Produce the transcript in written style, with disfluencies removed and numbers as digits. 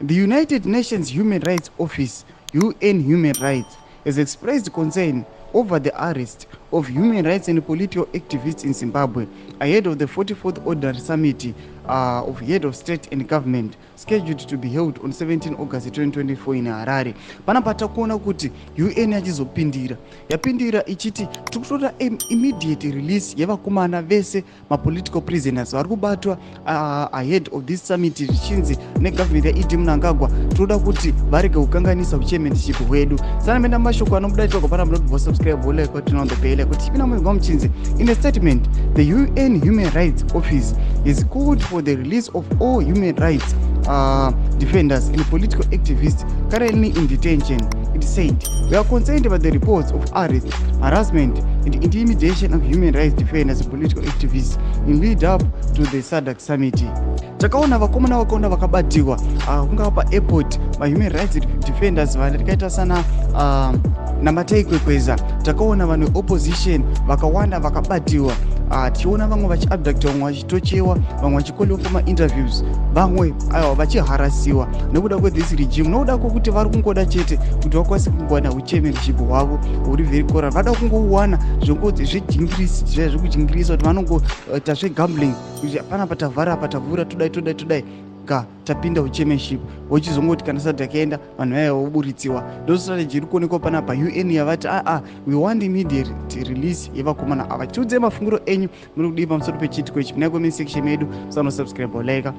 The United Nations Human Rights Office, UN Human Rights, has expressed concern over the arrest of human rights and political activists in Zimbabwe ahead of the 44th Ordinary Summit of Head of State and Government scheduled to be held on 17 August 2024 in Harare. Panapata kuona kuti UN yapindira ichiti tikutoda immediate release yevakomana vese political prisoners vari kubatwa ahead of this summit zvichinzi negovernment yaED Mnangagwa toda kuti varege kukanganisa chairmanship hwedu. Sana menda mashoko anobuda choko pana munobva subscribe like what on the bell kuti chipina mwenga mchinzi. In a statement, the UN Human Rights Office is called for the release of all human rights defenders and political activists currently in detention. It said, we are concerned about the reports of arrest, harassment, and intimidation of human rights defenders and political activists in lead up to the SADC summit. Takaona vakomana vakaona vakabatiwa kungava pa-airport human rights defenders vakaita sana namatai kwekweza. Takaona vanhu opposition vakawanda vakabatiwa. Tichiona vamwe vachiabductiwa, vamwe vachitochewa, vamwe vachikolewa kuma-interviews, vamwe vachiharasiwa nekuda kwethis regime, nokuda kwokuti vari kungoda chete kuti vakwanise kungowana uchairmanship hwavo huri very corrupt. Vada kungowana zvongodzi zvejingirisi zvekujingirisa kuti vanongoita zvegambling kuti panapa tavhara apa tavhura todai tapinda uchairmanship vochizongoti kana SADC yakaenda vanhu vaya voburitsiwa. Ndo strategy iri kuonekwa panapa. UN yavati we want immediate release yevakomana ava. Tiudzei mafungiro enyu muri kudii pamusoro pechitiko ichi. Muna comment section medu, musano subscribe like